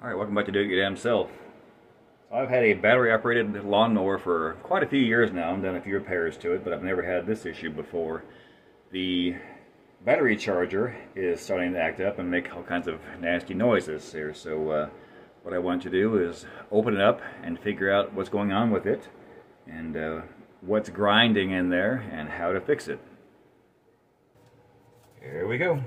Alright, welcome back to Do It Your Damn Self. I've had a battery operated lawnmower for quite a few years now. I've done a few repairs to it, but I've never had this issue before. The battery charger is starting to act up and make all kinds of nasty noises here. So what I want to do is open it up and figure out what's going on with it and what's grinding in there and how to fix it. Here we go.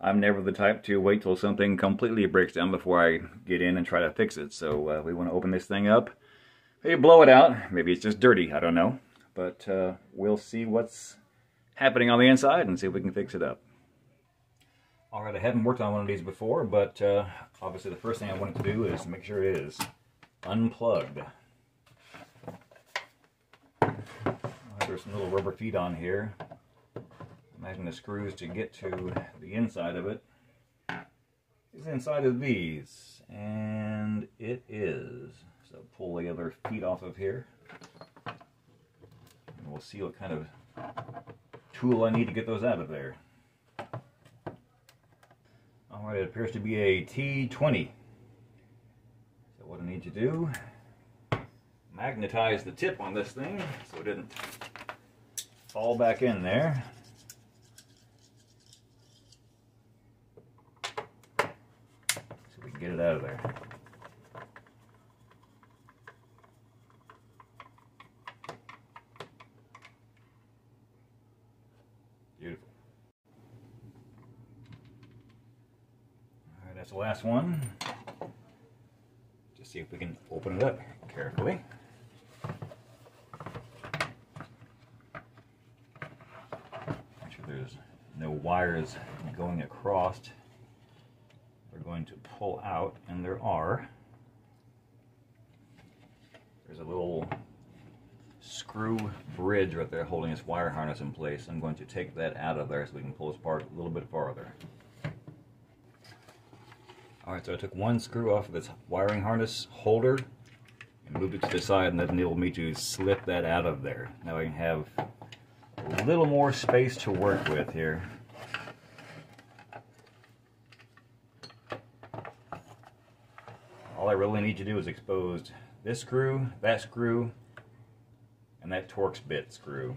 I'm never the type to wait till something completely breaks down before I get in and try to fix it. So we want to open this thing up, maybe blow it out. Maybe it's just dirty, I don't know. But we'll see what's happening on the inside and see if we can fix it up. Alright, I haven't worked on one of these before, but obviously the first thing I wanted to do is make sure it is unplugged. There's some little rubber feet on here. Imagine the screws to get to the inside of it is inside of these, and it is. So pull the other feet off of here, and we'll see what kind of tool I need to get those out of there. Alright, it appears to be a T20. So what I need to do, magnetize the tip on this thing so it didn't fall back in there. Get it out of there. Beautiful. Alright, that's the last one. Just see if we can open it up carefully. Make sure there's no wires going across. We're going to pull out, and there are. There's a little screw bridge right there holding this wire harness in place. I'm going to take that out of there so we can pull this apart a little bit farther. Alright, so I took one screw off of this wiring harness holder and moved it to the side, and that enabled me to slip that out of there. Now I can have a little more space to work with here. All I really need to do is expose this screw, and that Torx bit screw.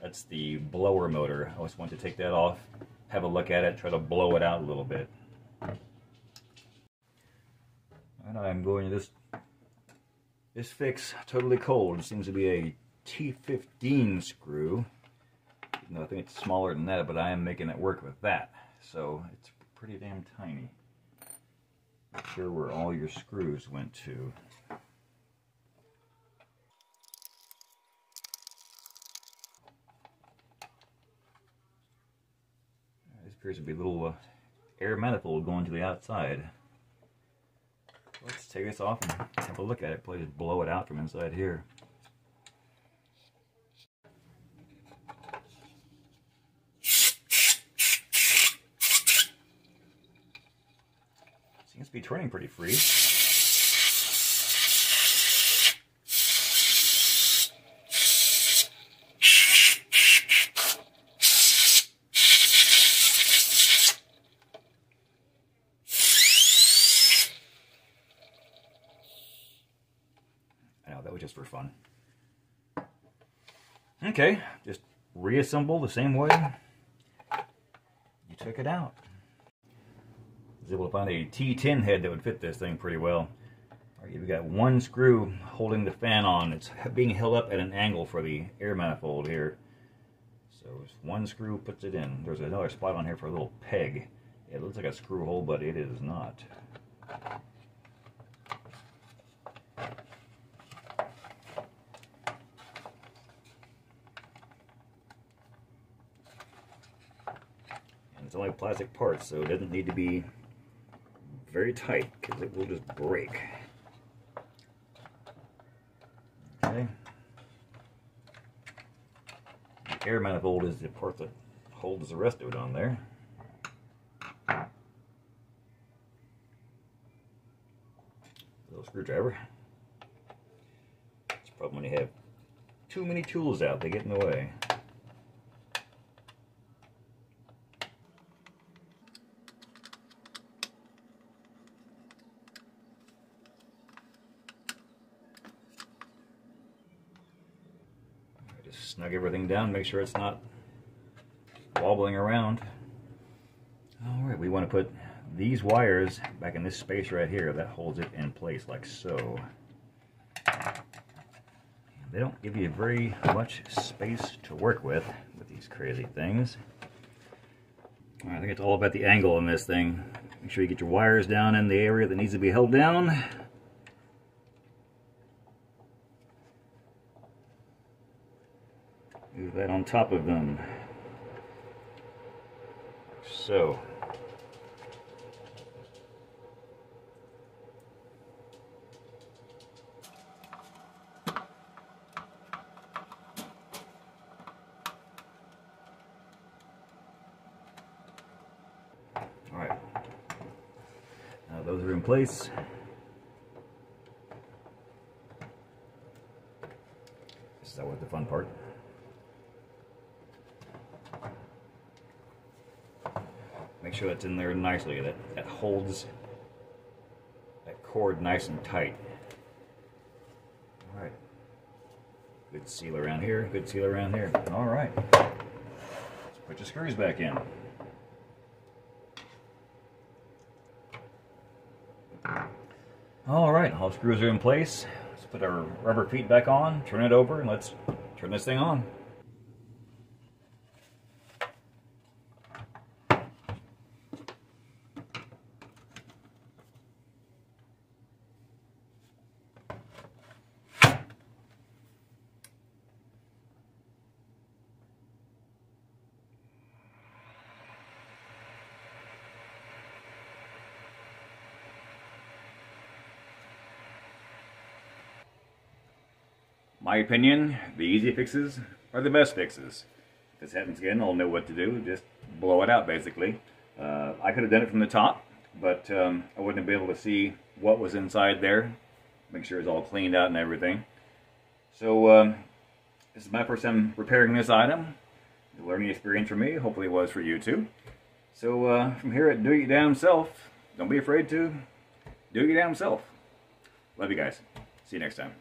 That's the blower motor. I just want to take that off, have a look at it, try to blow it out a little bit. And I'm going to this fix totally cold. It seems to be a T15 screw. No, I think it's smaller than that, but I am making it work with that. So it's pretty damn tiny. Make sure where all your screws went to. This appears to be a little air manifold going to the outside. Let's take this off and have a look at it. Probably just blow it out from inside here. Seems to be turning pretty free. I know, that was just for fun. Okay, just reassemble the same way you took it out. I was able to find a T10 head that would fit this thing pretty well. Alright, we've got one screw holding the fan on. It's being held up at an angle for the air manifold here. So one screw puts it in. There's another spot on here for a little peg. It looks like a screw hole, but it is not. And it's only plastic parts, so it doesn't need to be very tight because it will just break. air manifold is the part that holds the rest of it on there. Little screwdriver. It's a problem when you have too many tools out, they get in the way. Just snug everything down, make sure it's not wobbling around. Alright, we want to put these wires back in this space right here that holds it in place like so. They don't give you very much space to work with these crazy things. All right, I think it's all about the angle in this thing. Make sure you get your wires down in the area that needs to be held down. Move that on top of them. So. Alright, now those are in place. This is always the fun part. Make sure that's in there nicely, that holds that cord nice and tight. Alright, good seal around here, good seal around here. Alright, let's put your screws back in. Alright, all screws are in place. Let's put our rubber feet back on, turn it over, and let's turn this thing on. My opinion, the easy fixes are the best fixes. If this happens again, I'll know what to do. Just blow it out, basically. I could have done it from the top, but I wouldn't have been able to see what was inside there. Make sure it's all cleaned out and everything. So, this is my first time repairing this item. A learning experience for me. Hopefully it was for you too. So, from here at Do It Your Damn Self, don't be afraid to do it your damn self. Love you guys. See you next time.